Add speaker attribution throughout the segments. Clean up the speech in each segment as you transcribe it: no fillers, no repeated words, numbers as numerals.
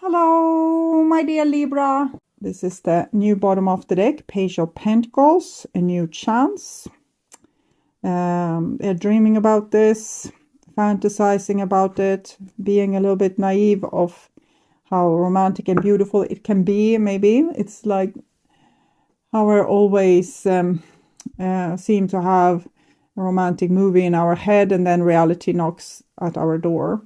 Speaker 1: Hello, my dear Libra. This is the new bottom of the deck, Page of Pentacles, a new chance. They're dreaming about this, fantasizing about it, being a little bit naive of how romantic and beautiful it can be, maybe. It's like how we always seem to have a romantic movie in our head and then reality knocks at our door.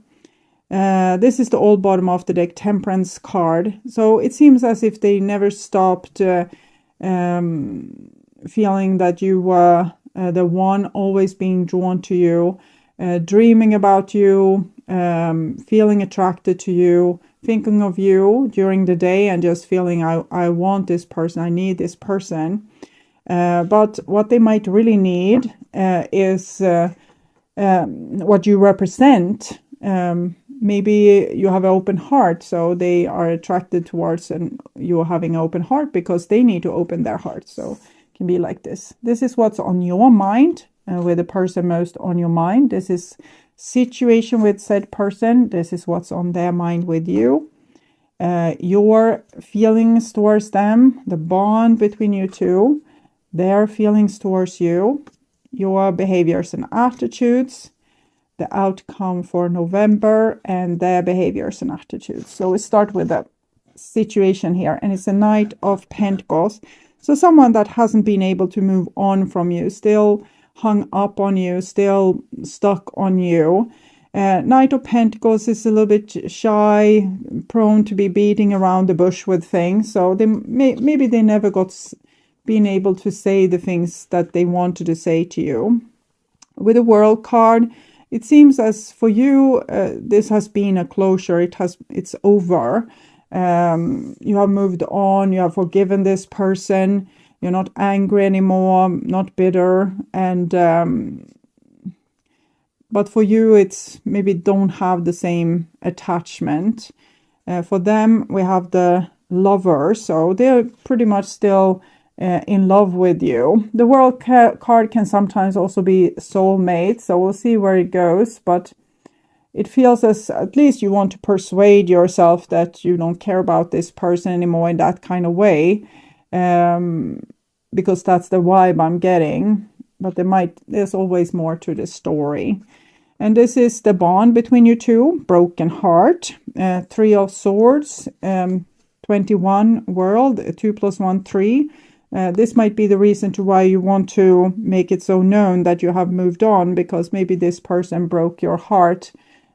Speaker 1: This is the old bottom of the deck, Temperance card. So it seems as if they never stopped feeling that you were the one, always being drawn to you, dreaming about you, feeling attracted to you, thinking of you during the day and just feeling I want this person, I need this person. But what they might really need is what you represent. Maybe you have an open heart, so they are attracted towards and you're having an open heart because they need to open their heart. So it can be like this. This is what's on your mind, with the person most on your mind. This is situation with said person. This is what's on their mind with you. Your feelings towards them, the bond between you two, their feelings towards you, your behaviors and attitudes, the outcome for November, and their behaviors and attitudes. So we start with the situation here, and it's a Knight of Pentacles. So someone that hasn't been able to move on from you, still hung up on you, still stuck on you. Knight of Pentacles is a little bit shy, prone to be beating around the bush with things. So they maybe they never been able to say the things that they wanted to say to you. With the World card, it seems as for you, this has been a closure. It's over. You have moved on. You have forgiven this person. You're not angry anymore, not bitter. And but for you, it's maybe don't have the same attachment. For them, we have the Lover. So they're pretty much still in love with you. The World card can sometimes also be soulmate, so we'll see where it goes, but it feels as at least you want to persuade yourself that you don't care about this person anymore in that kind of way, because that's the vibe I'm getting. But there's always more to the story. And this is the bond between you two, broken heart, 3 of Swords, 21 world, 2 + 1 3. This might be the reason to why you want to make it so known that you have moved on, because maybe this person broke your heart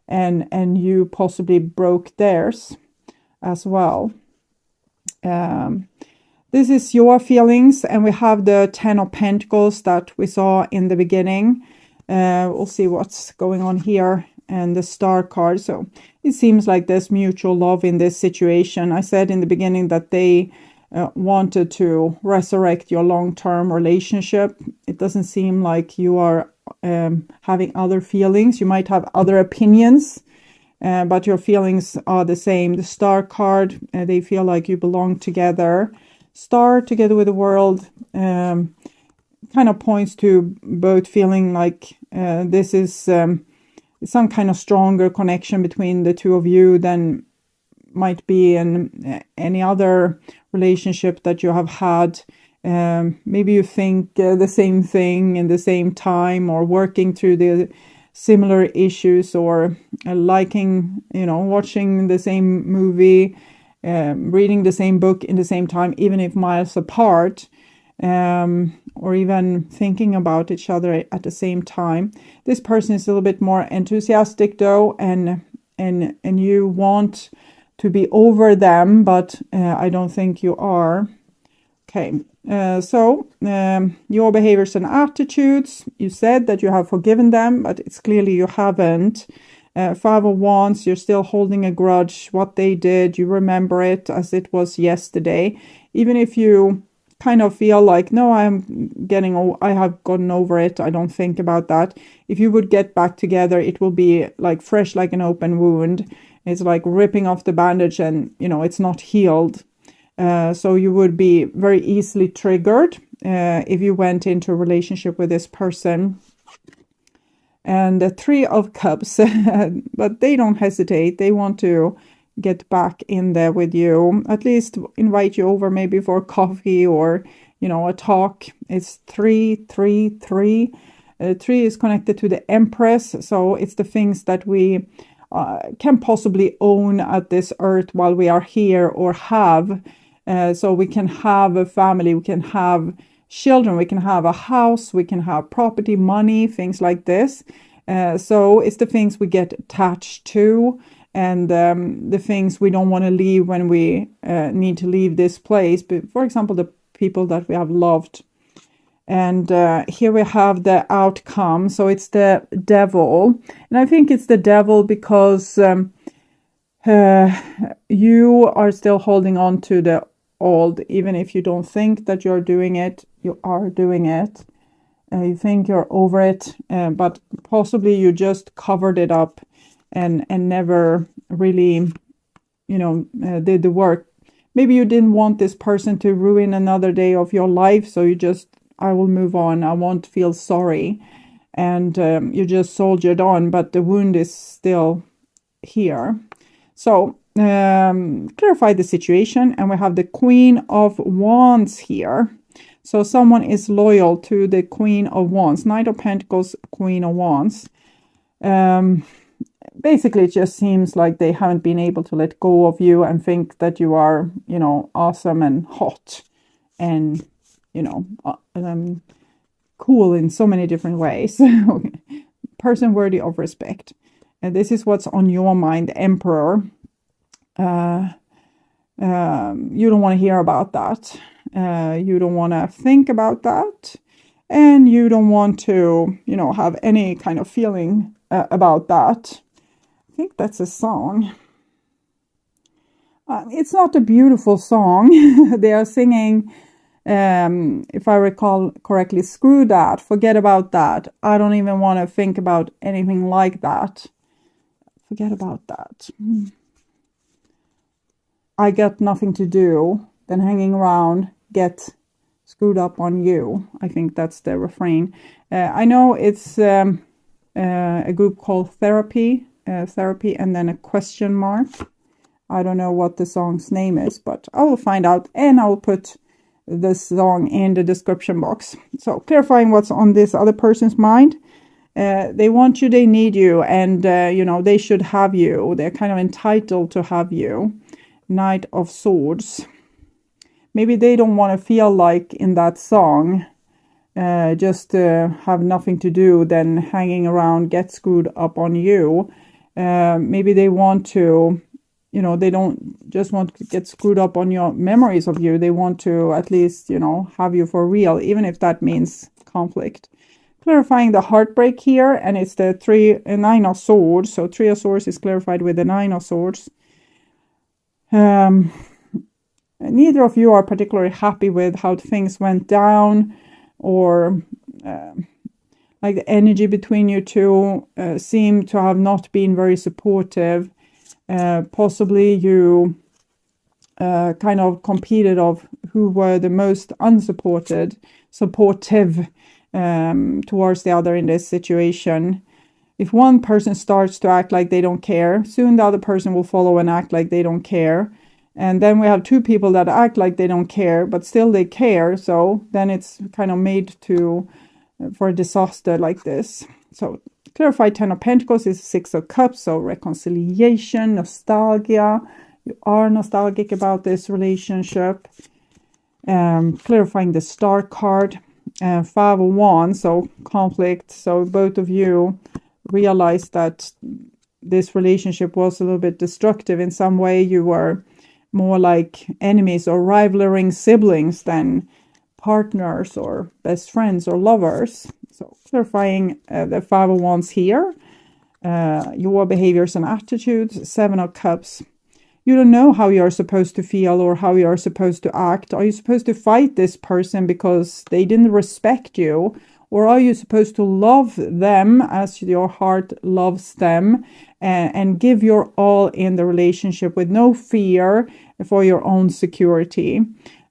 Speaker 1: and you possibly broke theirs as well. This is your feelings, and we have the 10 of Pentacles that we saw in the beginning. We'll see what's going on here, and the Star card. So it seems like there's mutual love in this situation. I said in the beginning that they wanted to resurrect your long-term relationship. It doesn't seem like you are having other feelings. You might have other opinions, but your feelings are the same. The Star card, they feel like you belong together. Star together with the World kind of points to both feeling like this is some kind of stronger connection between the two of you than might be in any other relationship that you have had. Maybe you think the same thing in the same time, or working through the similar issues, or liking, watching the same movie, reading the same book in the same time, even if miles apart, or even thinking about each other at the same time. This person is a little bit more enthusiastic though, and you want to be over them, but I don't think you are. Okay, so your behaviors and attitudes, you said that you have forgiven them, but it's clearly you haven't. 5 of Wands, you're still holding a grudge. What they did, you remember it as it was yesterday. Even if you kind of feel like, no, I have gotten over it, I don't think about that. If you would get back together, it will be like fresh, like an open wound. It's like ripping off the bandage and, it's not healed. So you would be very easily triggered if you went into a relationship with this person. And the 3 of Cups, but they don't hesitate. They want to get back in there with you. At least invite you over maybe for coffee or, you know, a talk. It's 333. 3 is connected to the Empress, so it's the things that we can possibly own at this earth while we are here, or have. So we can have a family, we can have children, we can have a house, we can have property, money, things like this. So it's the things we get attached to, and the things we don't want to leave when we need to leave this place. But for example, the people that we have loved. And here we have the outcome. So it's the devil. And I think it's the devil because you are still holding on to the old. Even if you don't think that you're doing it, you are doing it. You think you're over it, but possibly you just covered it up and never really, you know, did the work. Maybe you didn't want this person to ruin another day of your life, so you just, I will move on, I won't feel sorry. And you just soldiered on, but the wound is still here. So clarify the situation, and we have the Queen of Wands here. So someone is loyal to the Queen of Wands. Knight of Pentacles, Queen of Wands. Basically, it just seems like they haven't been able to let go of you and think that you are, you know, awesome and hot and, you know, cool in so many different ways. Person worthy of respect. And this is what's on your mind, Emperor. You don't want to hear about that. You don't want to think about that. And you don't want to, you know, have any kind of feeling about that. I think that's a song. It's not a beautiful song. They are singing, if I recall correctly, screw that, forget about that. I don't even want to think about anything like that. Forget about that. I got nothing to do than hanging around, get screwed up on you. I think that's the refrain. I know it's a group called Therapy, and then a question mark. I don't know what the song's name is, but I will find out, and I will put the song in the description box. So clarifying what's on this other person's mind. They want you, they need you, and you know, they should have you. They're kind of entitled to have you. Knight of Swords. Maybe they don't want to feel like in that song, just have nothing to do than hanging around, get screwed up on you. Maybe they want to, you know, they don't just want to get screwed up on your memories of you. They want to at least, you know, have you for real, even if that means conflict. Clarifying the heartbreak here, and it's the 9 of Swords. So 3 of Swords is clarified with the 9 of Swords. Neither of you are particularly happy with how things went down, or like the energy between you two seem to have not been very supportive. Possibly you kind of competed of who were the most supportive towards the other in this situation. If one person starts to act like they don't care, soon the other person will follow and act like they don't care. And then we have two people that act like they don't care, but still they care. So then it's kind of made for a disaster like this. So clarify 10 of Pentacles is 6 of Cups. So reconciliation, nostalgia. You are nostalgic about this relationship. Clarifying the Star card. 5 of Wands, so conflict. So both of you realized that this relationship was a little bit destructive in some way. You were more like enemies or rivaling siblings than partners or best friends or lovers. So clarifying the 5 of Wands here. Your behaviors and attitudes. 7 of Cups. You don't know how you're supposed to feel or how you're supposed to act. Are you supposed to fight this person because they didn't respect you? Or are you supposed to love them as your heart loves them, and give your all in the relationship with no fear for your own security?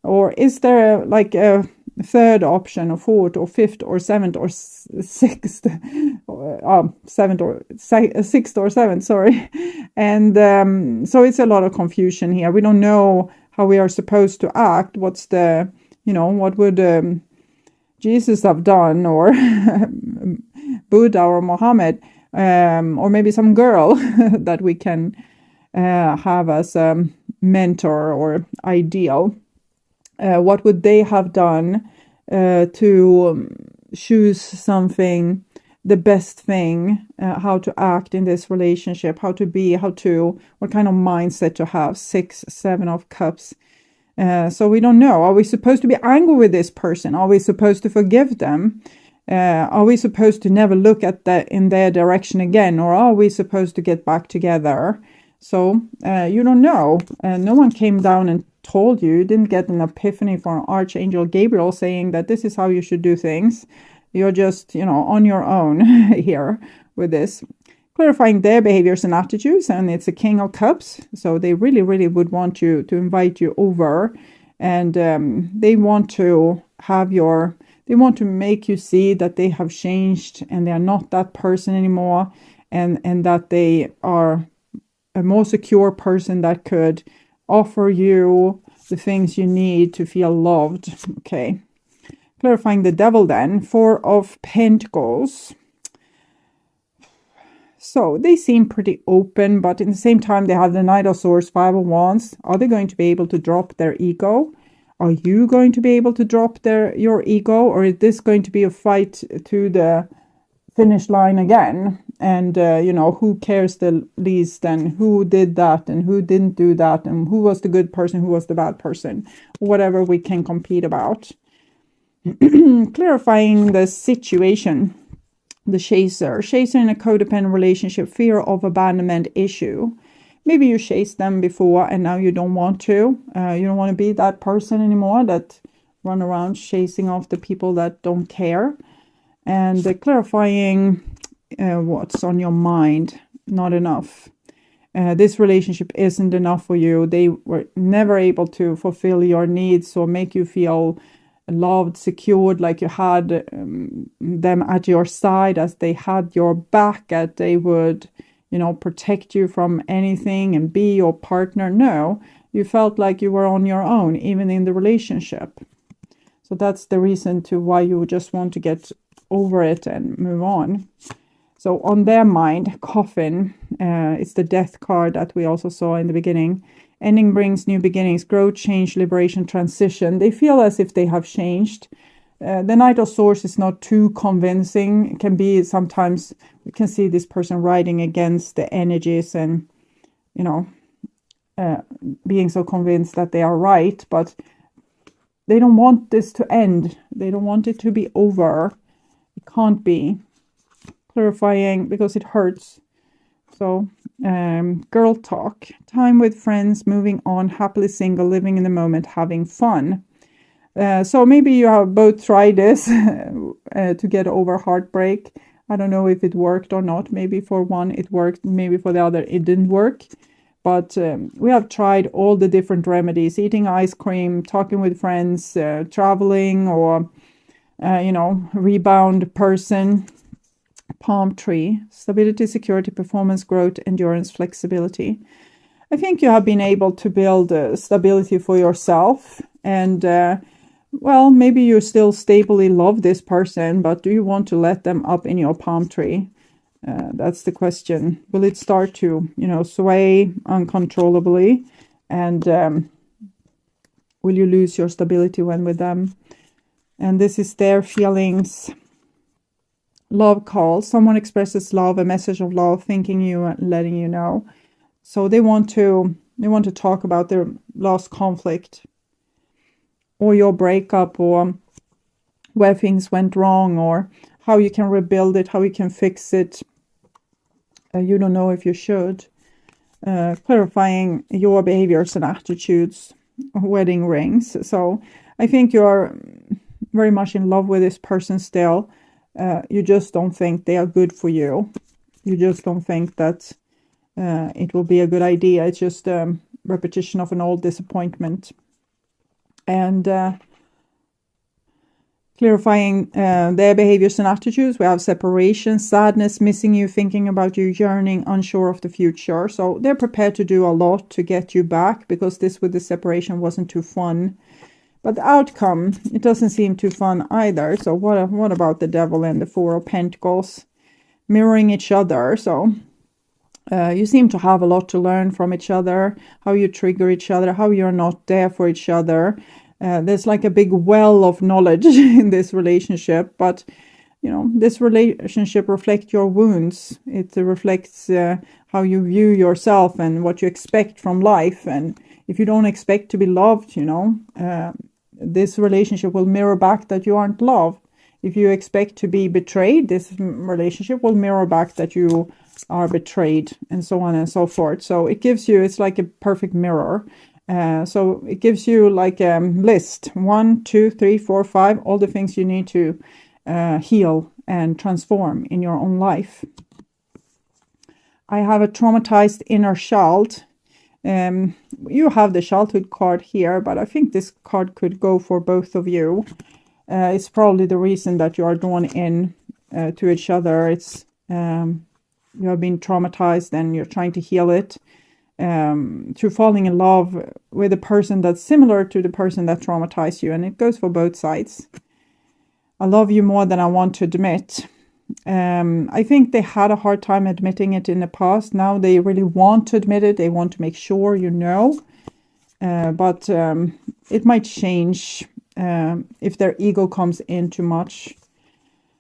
Speaker 1: Or is there like a third option, or fourth, or fifth, or seventh, or sixth, seventh, or sixth, or seventh, sorry. And so it's a lot of confusion here. We don't know how we are supposed to act. What's the, what would Jesus have done, or Buddha or Mohammed, or maybe some girl that we can have as a mentor or ideal. What would they have done to choose something, the best thing, how to act in this relationship, how to be, what kind of mindset to have? 6, 7 of cups. So we don't know. Are we supposed to be angry with this person? Are we supposed to forgive them? Are we supposed to never look at that in their direction again? Or are we supposed to get back together? So you don't know. No one came down and told you. You didn't get an epiphany from Archangel Gabriel saying that this is how you should do things. You're just, on your own here with this. Clarifying their behaviors and attitudes, and it's a King of Cups, so they really, really would want you to invite you over, and they want to make you see that they have changed and they are not that person anymore, and that they are a more secure person that could offer you the things you need to feel loved. Okay, clarifying the Devil then, 4 of Pentacles. So they seem pretty open, but at the same time, they have the Knight of Swords, 5 of Wands. Are they going to be able to drop their ego? Are you going to be able to drop your ego? Or is this going to be a fight to the finish line again? And, who cares the least, and who did that and who didn't do that, and who was the good person, who was the bad person, whatever we can compete about. Clarifying the situation. The chaser in a codependent relationship, fear of abandonment issue. Maybe you chased them before and now you don't want to. You don't want to be that person anymore that run around chasing off the people that don't care. And clarifying what's on your mind. Not enough. This relationship isn't enough for you. They were never able to fulfill your needs or make you feel loved, secured, like you had them at your side, as they had your back, that they would, protect you from anything and be your partner. No, you felt like you were on your own, even in the relationship. So that's the reason to why you just want to get over it and move on. So on their mind, Coffin, it's the Death card that we also saw in the beginning. Ending brings new beginnings, growth, change, liberation, transition. They feel as if they have changed. The Knight of Swords is not too convincing. It can be sometimes, we can see this person riding against the energies and, being so convinced that they are right. But they don't want this to end. They don't want it to be over. It can't be. Clarifying because it hurts. So, girl talk, time with friends, moving on, happily single, living in the moment, having fun. So maybe you have both tried this to get over heartbreak. I don't know if it worked or not. Maybe for one it worked, maybe for the other it didn't work. But we have tried all the different remedies, eating ice cream, talking with friends, traveling, or, rebound person. Palm tree, stability, security, performance, growth, endurance, flexibility. I think you have been able to build stability for yourself. And, maybe you still stably love this person, but do you want to let them up in your palm tree? That's the question. Will it start to, sway uncontrollably? And will you lose your stability when with them? And this is their feelings. Love call. Someone expresses love, a message of love, thanking you and letting you know. So they want to talk about their last conflict, or your breakup, or where things went wrong, or how you can rebuild it, how you can fix it. You don't know if you should. Clarifying your behaviors and attitudes, wedding rings. So I think you're very much in love with this person still. You just don't think they are good for you. You just don't think that it will be a good idea. It's just a repetition of an old disappointment. And clarifying their behaviors and attitudes. We have separation, sadness, missing you, thinking about you, yearning, unsure of the future. So they're prepared to do a lot to get you back, because this with the separation wasn't too fun. But the outcome, it doesn't seem too fun either. So what about the Devil and the Four of Pentacles? Mirroring each other. So you seem to have a lot to learn from each other, how you trigger each other, how you're not there for each other. There's like a big well of knowledge in this relationship, but you know, this relationship reflects your wounds. It reflects how you view yourself and what you expect from life. And if you don't expect to be loved, you know, this relationship will mirror back that you aren't loved. If you expect to be betrayed, this relationship will mirror back that you are betrayed, and so on and so forth. So it gives you, it's like a perfect mirror. So it gives you like a list, 1, 2, 3, 4, 5, all the things you need to heal and transform in your own life. I have a traumatized inner child. You have the childhood card here, but I think this card could go for both of you. It's probably the reason that you are drawn in to each other. It's you have been traumatized and you're trying to heal it through falling in love with a person that's similar to the person that traumatized you. And it goes for both sides. I love you more than I want to admit. I think they had a hard time admitting it in the past. Now they really want to admit it. They want to make sure you know. But it might change if their ego comes in too much.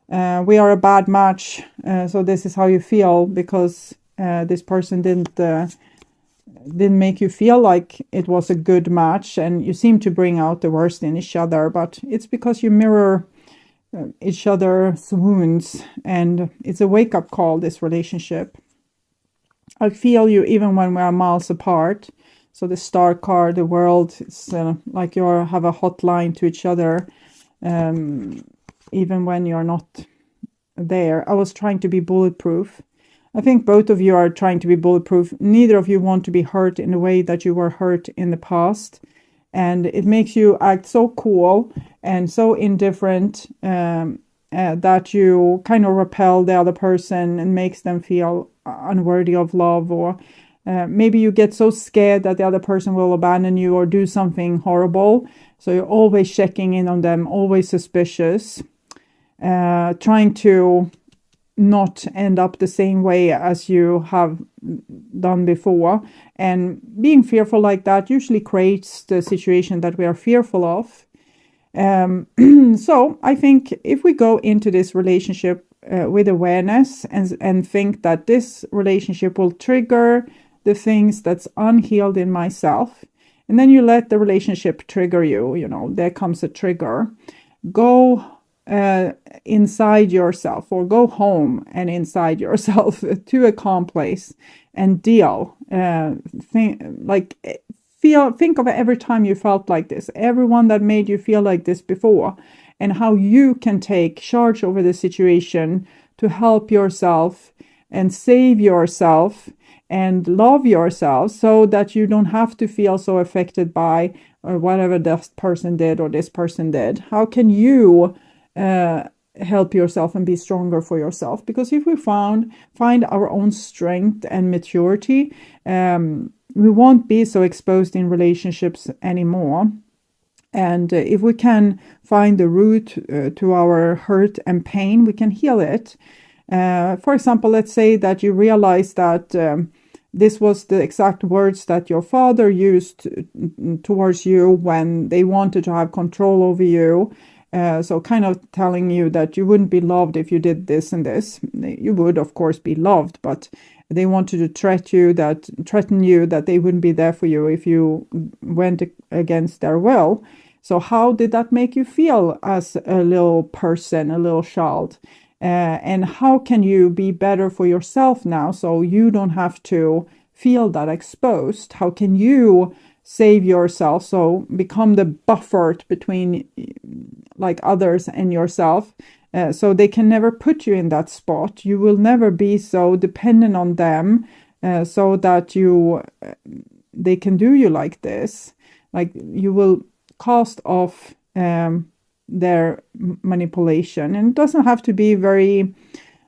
Speaker 1: We are a bad match. So this is how you feel, because this person didn't make you feel like it was a good match, and you seem to bring out the worst in each other. But it's because you mirror each other's wounds, and it's a wake-up call, this relationship. I feel you even when we are miles apart. So the star card, the world, it's like you have a hotline to each other, even when you're not there. I was trying to be bulletproof. I think both of you are trying to be bulletproof. Neither of you want to be hurt in the way that you were hurt in the past. And it makes you act so cool and so indifferent that you kind of repel the other person and makes them feel unworthy of love. Or maybe you get so scared that the other person will abandon you or do something horrible. So you're always checking in on them, always suspicious, trying to not end up the same way as you have done before. And being fearful like that usually creates the situation that we are fearful of. So I think if we go into this relationship with awareness and think that this relationship will trigger the things that's unhealed in myself, and then you let the relationship trigger you, you know, there comes a trigger. Go inside yourself, or go home and inside yourself to a calm place and deal. Think of every time you felt like this, everyone that made you feel like this before, and how you can take charge over the situation to help yourself and save yourself and love yourself, so that you don't have to feel so affected by whatever this person did or this person did. How can you help yourself and be stronger for yourself? Because if we find our own strength and maturity, we won't be so exposed in relationships anymore. And if we can find the root to our hurt and pain, we can heal it. For example, let's say that you realize that this was the exact words that your father used towards you when they wanted to have control over you. So kind of telling you that you wouldn't be loved if you did this and this. You would, of course, be loved, but they wanted to threaten you that they wouldn't be there for you if you went against their will. So how did that make you feel as a little person, a little child? And how can you be better for yourself now, so you don't have to feel that exposed? How can you save yourself, so become the buffer between like others and yourself, so they can never put you in that spot? You will never be so dependent on them, so that they can do you like this. Like you will cast off their manipulation. And it doesn't have to be very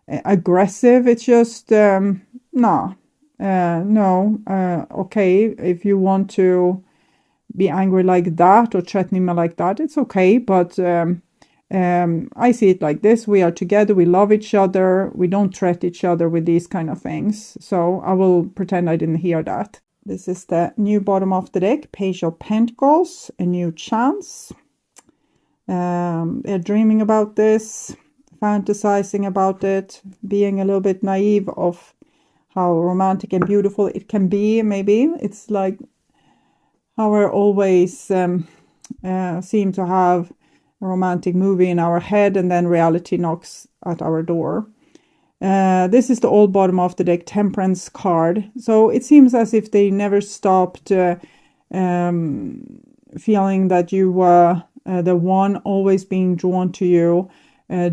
Speaker 1: aggressive. It's just no, okay, if you want to be angry like that or threatening me like that, it's okay, but I see it like this: we are together, we love each other, we don't threaten each other with these kind of things. So I will pretend I didn't hear that. This is the new bottom of the deck, Page of Pentacles, a new chance. They're dreaming about this, fantasizing about it, being a little bit naive of how romantic and beautiful it can be. Maybe it's like how we always seem to have a romantic movie in our head, and then reality knocks at our door. This is the old bottom of the deck, Temperance card. So it seems as if they never stopped feeling that you were the one, always being drawn to you,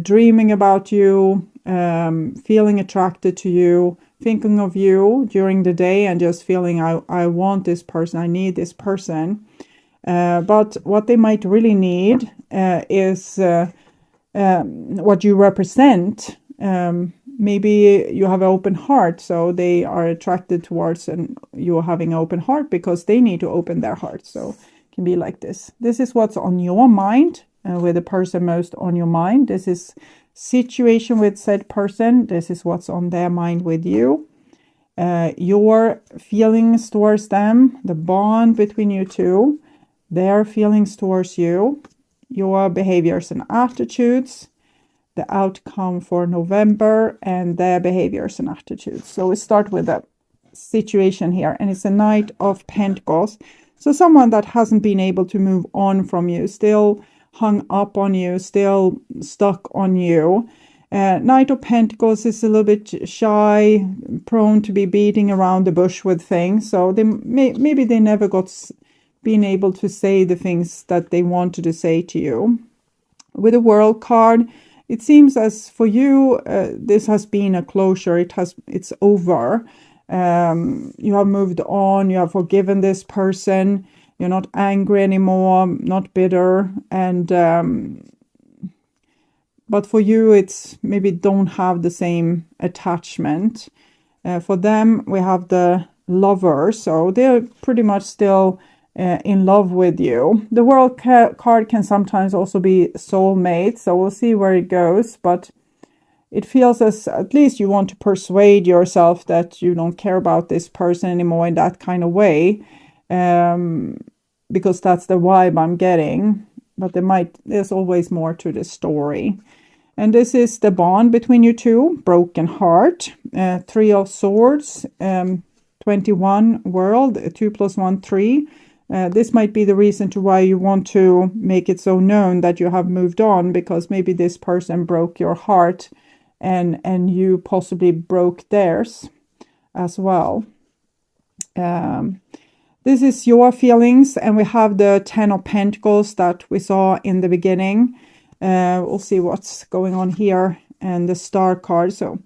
Speaker 1: dreaming about you, feeling attracted to you, thinking of you during the day, and just feeling I want this person, I need this person. But what they might really need is what you represent. Maybe you have an open heart, so they are attracted towards, and you're having an open heart because they need to open their heart. So it can be like this. This is what's on your mind, with the person most on your mind. This is situation with said person. This is what's on their mind with you. Your feelings towards them, the bond between you two, their feelings towards you, your behaviors and attitudes, the outcome for November, and their behaviors and attitudes. So we start with the situation here, and it's a Knight of Pentacles. So someone that hasn't been able to move on from you, still hung up on you, still stuck on you. Knight of Pentacles is a little bit shy, prone to be beating around the bush with things. So they maybe they never been able to say the things that they wanted to say to you. With the World card, it seems as for you, this has been a closure. It's over. You have moved on. You have forgiven this person. You're not angry anymore, not bitter. And but for you, it's maybe don't have the same attachment. For them, we have the Lover. So they're pretty much still in love with you. The World card can sometimes also be soulmate, so we'll see where it goes, but it feels as at least you want to persuade yourself that you don't care about this person anymore in that kind of way, because that's the vibe I'm getting. But there's always more to the story. And this is the bond between you two, Broken Heart, 3 of Swords, 21 World, 2 + 1 3. This might be the reason to why you want to make it so known that you have moved on, because maybe this person broke your heart and you possibly broke theirs as well. This is your feelings, and we have the 10 of Pentacles that we saw in the beginning. We'll see what's going on here, and the Star card. So